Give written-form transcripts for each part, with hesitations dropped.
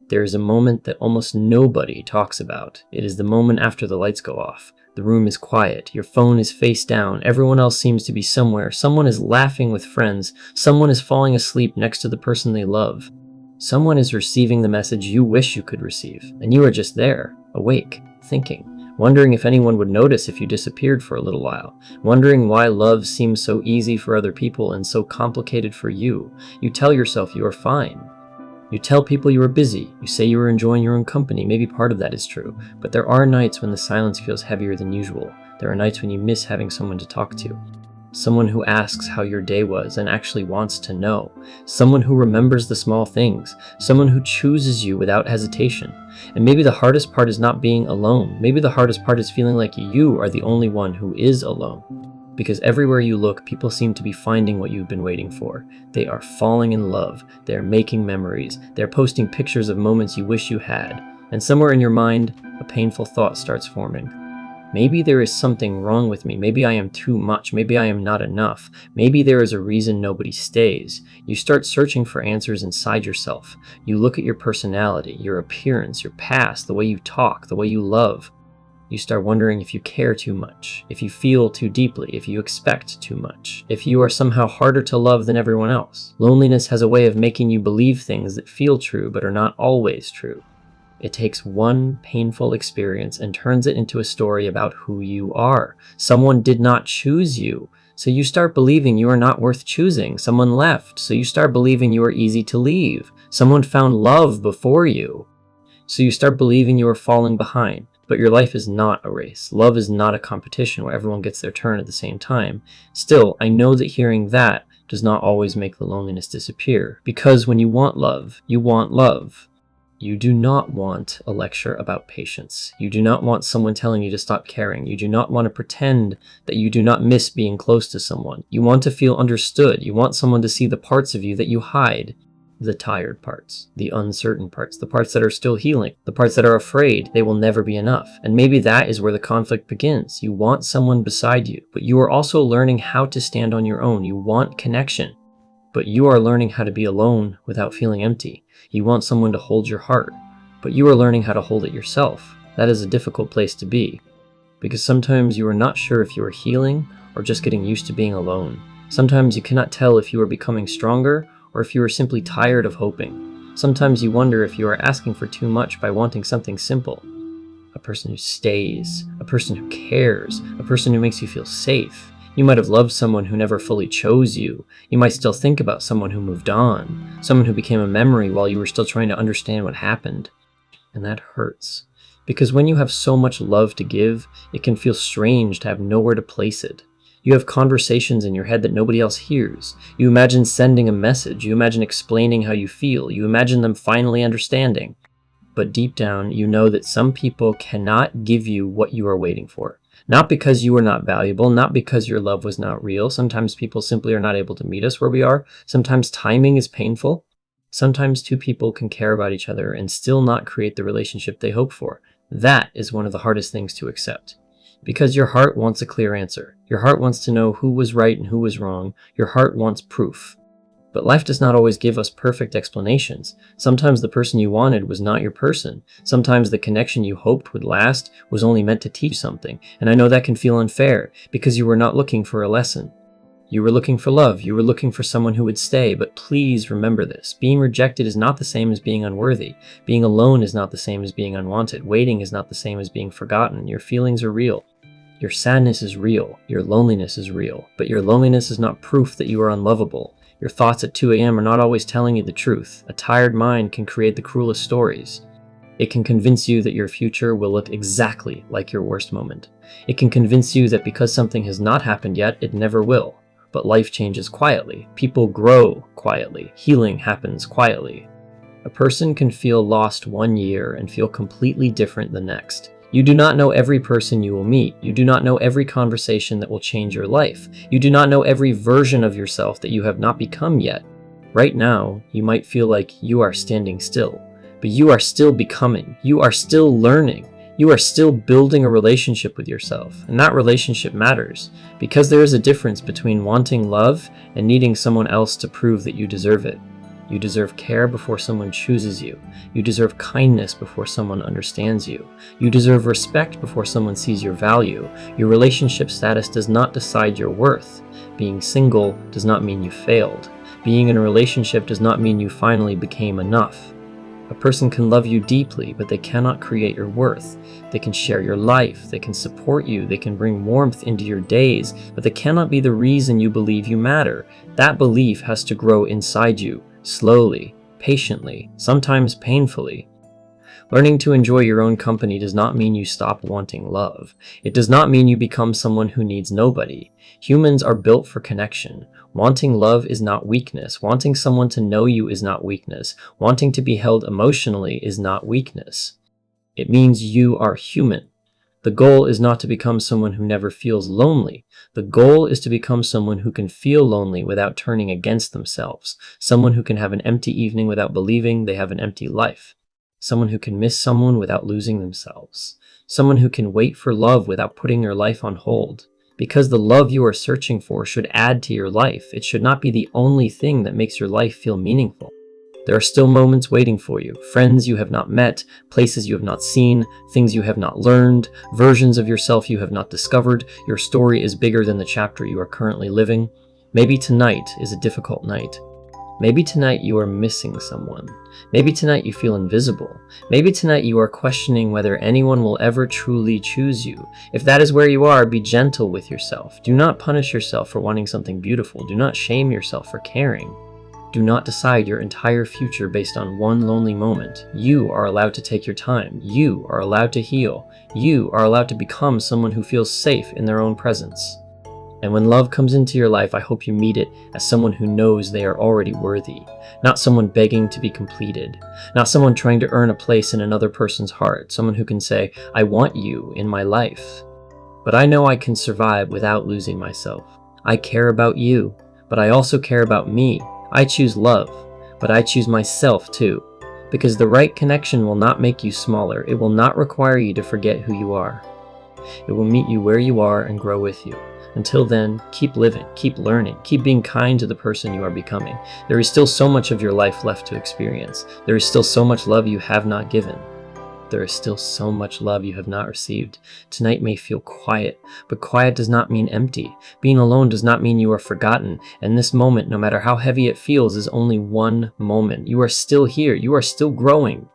There is a moment that almost nobody talks about. It is the moment after the lights go off. The room is quiet, your phone is face down, everyone else seems to be somewhere, someone is laughing with friends, someone is falling asleep next to the person they love. Someone is receiving the message you wish you could receive, and you are just there, awake, thinking, wondering if anyone would notice if you disappeared for a little while, wondering why love seems so easy for other people and so complicated for you. You tell yourself you are fine. You tell people you are busy, you say you are enjoying your own company, maybe part of that is true, but there are nights when the silence feels heavier than usual. There are nights when you miss having someone to talk to. Someone who asks how your day was and actually wants to know. Someone who remembers the small things. Someone who chooses you without hesitation. And maybe the hardest part is not being alone. Maybe the hardest part is feeling like you are the only one who is alone. Because everywhere you look, people seem to be finding what you've been waiting for. They are falling in love, they are making memories, they are posting pictures of moments you wish you had, and somewhere in your mind, a painful thought starts forming. Maybe there is something wrong with me, maybe I am too much, maybe I am not enough, maybe there is a reason nobody stays. You start searching for answers inside yourself. You look at your personality, your appearance, your past, the way you talk, the way you love. You start wondering if you care too much, if you feel too deeply, if you expect too much, if you are somehow harder to love than everyone else. Loneliness has a way of making you believe things that feel true but are not always true. It takes one painful experience and turns it into a story about who you are. Someone did not choose you, so you start believing you are not worth choosing. Someone left, so you start believing you are easy to leave. Someone found love before you, so you start believing you are falling behind. But your life is not a race. Love is not a competition where everyone gets their turn at the same time. Still, I know that hearing that does not always make the loneliness disappear. Because when you want love, you want love. You do not want a lecture about patience. You do not want someone telling you to stop caring. You do not want to pretend that you do not miss being close to someone. You want to feel understood. You want someone to see the parts of you that you hide. The tired parts, the uncertain parts, the parts that are still healing, the parts that are afraid they will never be enough. And maybe that is where the conflict begins. You want someone beside you, but you are also learning how to stand on your own. You want connection, but you are learning how to be alone without feeling empty. You want someone to hold your heart, but you are learning how to hold it yourself. That is a difficult place to be, because sometimes you are not sure if you are healing or just getting used to being alone. Sometimes you cannot tell if you are becoming stronger or if you are simply tired of hoping. Sometimes you wonder if you are asking for too much by wanting something simple. A person who stays, a person who cares, a person who makes you feel safe. You might have loved someone who never fully chose you. You might still think about someone who moved on, someone who became a memory while you were still trying to understand what happened. And that hurts. Because when you have so much love to give, it can feel strange to have nowhere to place it. You have conversations in your head that nobody else hears. You imagine sending a message. You imagine explaining how you feel. You imagine them finally understanding. But deep down, you know that some people cannot give you what you are waiting for. Not because you are not valuable, not because your love was not real. Sometimes people simply are not able to meet us where we are. Sometimes timing is painful. Sometimes two people can care about each other and still not create the relationship they hope for. That is one of the hardest things to accept. Because your heart wants a clear answer. Your heart wants to know who was right and who was wrong. Your heart wants proof. But life does not always give us perfect explanations. Sometimes the person you wanted was not your person. Sometimes the connection you hoped would last was only meant to teach something. And I know that can feel unfair, because you were not looking for a lesson. You were looking for love. You were looking for someone who would stay. But please remember this. Being rejected is not the same as being unworthy. Being alone is not the same as being unwanted. Waiting is not the same as being forgotten. Your feelings are real. Your sadness is real. Your loneliness is real. But your loneliness is not proof that you are unlovable. Your thoughts at 2 a.m. are not always telling you the truth. A tired mind can create the cruelest stories. It can convince you that your future will look exactly like your worst moment. It can convince you that because something has not happened yet, it never will. But life changes quietly. People grow quietly. Healing happens quietly. A person can feel lost 1 year and feel completely different the next. You do not know every person you will meet. You do not know every conversation that will change your life. You do not know every version of yourself that you have not become yet. Right now, you might feel like you are standing still, but you are still becoming. You are still learning. You are still building a relationship with yourself, and that relationship matters, because there is a difference between wanting love and needing someone else to prove that you deserve it. You deserve care before someone chooses you. You deserve kindness before someone understands you. You deserve respect before someone sees your value. Your relationship status does not decide your worth. Being single does not mean you failed. Being in a relationship does not mean you finally became enough. A person can love you deeply, but they cannot create your worth. They can share your life, they can support you, they can bring warmth into your days, but they cannot be the reason you believe you matter. That belief has to grow inside you, slowly, patiently, sometimes painfully. Learning to enjoy your own company does not mean you stop wanting love. It does not mean you become someone who needs nobody. Humans are built for connection. Wanting love is not weakness. Wanting someone to know you is not weakness. Wanting to be held emotionally is not weakness. It means you are human. The goal is not to become someone who never feels lonely. The goal is to become someone who can feel lonely without turning against themselves. Someone who can have an empty evening without believing they have an empty life. Someone who can miss someone without losing themselves. Someone who can wait for love without putting your life on hold. Because the love you are searching for should add to your life. It should not be the only thing that makes your life feel meaningful. There are still moments waiting for you, friends you have not met, places you have not seen, things you have not learned, versions of yourself you have not discovered. Your story is bigger than the chapter you are currently living. Maybe tonight is a difficult night. Maybe tonight you are missing someone. Maybe tonight you feel invisible. Maybe tonight you are questioning whether anyone will ever truly choose you. If that is where you are, be gentle with yourself. Do not punish yourself for wanting something beautiful. Do not shame yourself for caring. Do not decide your entire future based on one lonely moment. You are allowed to take your time. You are allowed to heal. You are allowed to become someone who feels safe in their own presence. And when love comes into your life, I hope you meet it as someone who knows they are already worthy, not someone begging to be completed, not someone trying to earn a place in another person's heart, someone who can say, I want you in my life. But I know I can survive without losing myself. I care about you, but I also care about me. I choose love, but I choose myself too. Because the right connection will not make you smaller. It will not require you to forget who you are. It will meet you where you are and grow with you. Until then, keep living, keep learning, keep being kind to the person you are becoming. There is still so much of your life left to experience. There is still so much love you have not given. There is still so much love you have not received. Tonight may feel quiet, but quiet does not mean empty. Being alone does not mean you are forgotten. And this moment, no matter how heavy it feels, is only one moment. You are still here. You are still growing.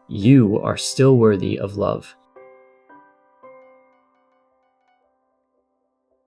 You are still worthy of love.